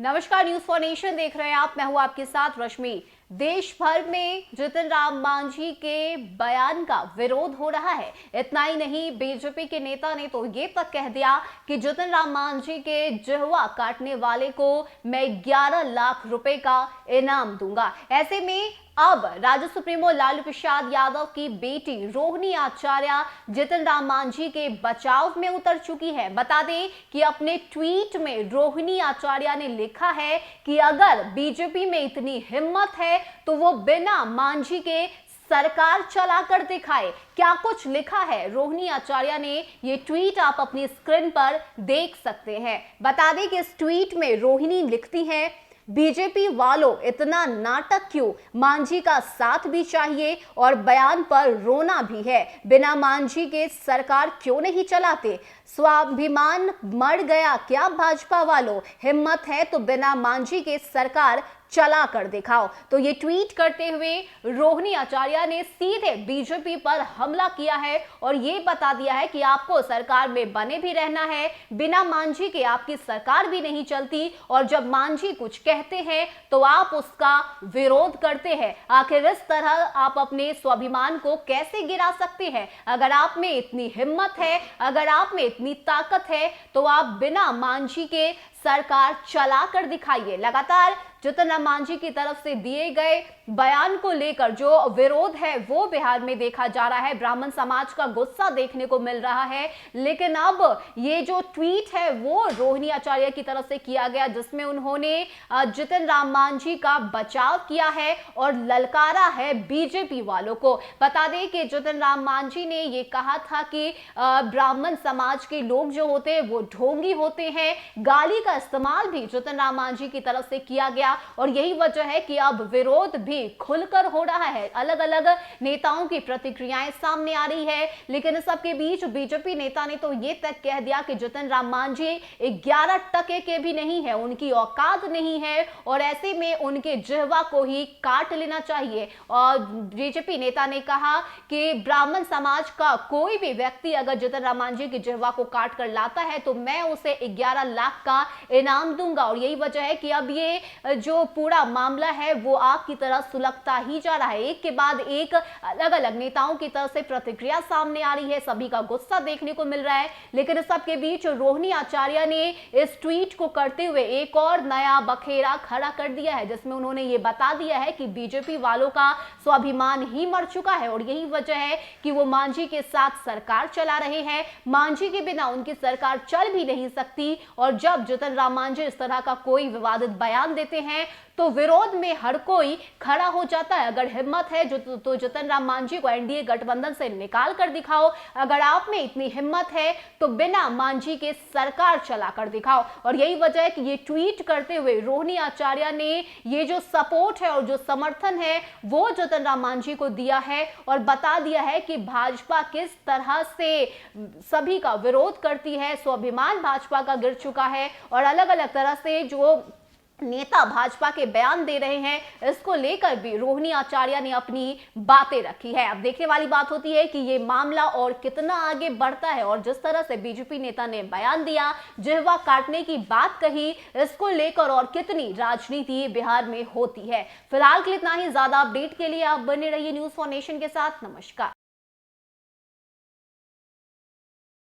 नमस्कार, news for nation देख रहे हैं आप। मैं हूं आपके साथ रश्मि। देश भर में जितन राम मांझी के बयान का विरोध हो रहा है। इतना ही नहीं, बीजेपी के नेता ने तो ये तक कह दिया कि जितन राम मांझी के जिह्वा काटने वाले को मैं 11 लाख रुपए का इनाम दूंगा। ऐसे में अब राज्य सुप्रीमो लालू प्रसाद यादव की बेटी रोहिणी आचार्य जितन राम मांझी के बचाव में उतर चुकी है। बता दें कि अपने ट्वीट में रोहिणी आचार्य ने लिखा है कि अगर बीजेपी में इतनी हिम्मत है तो वो बिना मांझी के सरकार चलाकर दिखाए। क्या कुछ लिखा है रोहिणी आचार्य ने, ये ट्वीट आप अपनी स्क्रीन पर देख सकते हैं। बता दें कि इस ट्वीट में रोहिणी लिखती है, बीजेपी वालों इतना नाटक क्यों, मांझी का साथ भी चाहिए और बयान पर रोना भी है। बिना मांझी के सरकार क्यों नहीं चलाते, स्वाभिमान मर गया क्या भाजपा वालों, हिम्मत है तो बिना मांझी के सरकार चला कर दिखाओ। तो ये ट्वीट करते हुए रोहिणी आचार्य ने सीधे बीजेपी पर हमला किया है और ये बता दिया है कि आपको सरकार में बने भी रहना है, बिना मांझी के आपकी सरकार भी नहीं चलती और जब मांझी कुछ कहते हैं तो आप उसका विरोध करते हैं। आखिर इस तरह आप अपने स्वाभिमान को कैसे गिरा सकते हैं? अगर आप में इतनी हिम्मत है, अगर आप में इतनी ताकत है तो आप बिना मांझी के सरकार चला कर दिखाइए। लगातार जितन राम मांझी की तरफ से दिए गए बयान को लेकर जो विरोध है वो बिहार में देखा जा रहा है। ब्राह्मण समाज का गुस्सा देखने को मिल रहा है। लेकिन अब ये जो ट्वीट है वो रोहिणी आचार्य की तरफ से किया गया, जिसमें उन्होंने जितन राम मांझी का बचाव किया है और ललकारा है बीजेपी वालों को। बता दें कि जितन राम मांझी ने ये कहा था कि ब्राह्मण समाज के लोग जो होते हैं वो ढोंगी होते हैं। गाली का इस्तेमाल भी जितन राम मांझी की तरफ से किया गया और यही वजह है कि अब विरोध भी खुलकर हो रहा है। अलग अलग नेताओं की प्रतिक्रियाएं सामने आ रही है। लेकिन इस सबके बीच बीजेपी नेता ने तो ये तक कह दिया कि जितन राम मांझी 11 टके के भी नहीं है, उनकी औकात नहीं है और ऐसे में उनके जिह्वा को ही काट लेना चाहिए। और बीजेपी नेता ने कहा कि ब्राह्मण समाज का कोई भी व्यक्ति अगर जितन राम मांझी की जिह्वा को काट कर लाता है तो मैं उसे 11 लाख का इनाम दूंगा। और यही वजह है कि अब ये जो पूरा मामला है वो आग की तरह सुलगता ही जा रहा है। एक के बाद एक अलग अलग नेताओं की तरफ से प्रतिक्रिया सामने आ रही है, सभी का गुस्सा देखने को मिल रहा है। लेकिन इस सबके बीच रोहिणी आचार्य ने इस ट्वीट को करते हुए एक और नया बखेड़ा खड़ा कर दिया है, जिसमें उन्होंने ये बता दिया है कि बीजेपी वालों का स्वाभिमान ही मर चुका है और यही वजह है कि वो मांझी के साथ सरकार चला रहे हैं। मांझी के बिना उनकी सरकार चल भी नहीं सकती और जब जितन राम मांझी इस तरह का कोई विवादित बयान देते हैं तो विरोध में हर कोई खड़ा हो जाता है। अगर हिम्मत है तो जितन राम मांझी को एनडीए गठबंधन से निकाल कर दिखाओ। अगर आप में इतनी हिम्मत है तो बिना मांझी के सरकार चलाकर दिखाओ। और यही वजह है कि ये ट्वीट करते हुए रोहिणी आचार्य ने ये जो सपोर्ट है और जो समर्थन है वो जितन राम मांझी को दिया है और बता दिया है कि भाजपा किस तरह से सभी का विरोध करती है। स्वाभिमान भाजपा का गिर चुका है और अलग अलग तरह से जो नेता भाजपा के बयान दे रहे हैं इसको लेकर भी रोहिणी आचार्य ने अपनी बातें रखी है। अब देखने वाली बात होती है कि ये मामला और कितना आगे बढ़ता है और जिस तरह से बीजेपी नेता ने बयान दिया, जिह्वा काटने की बात कही, इसको लेकर और कितनी राजनीति बिहार में होती है। फिलहाल के लिए इतना ही। ज्यादा अपडेट के लिए आप बने रहिए न्यूज फॉर नेशन के साथ। नमस्कार।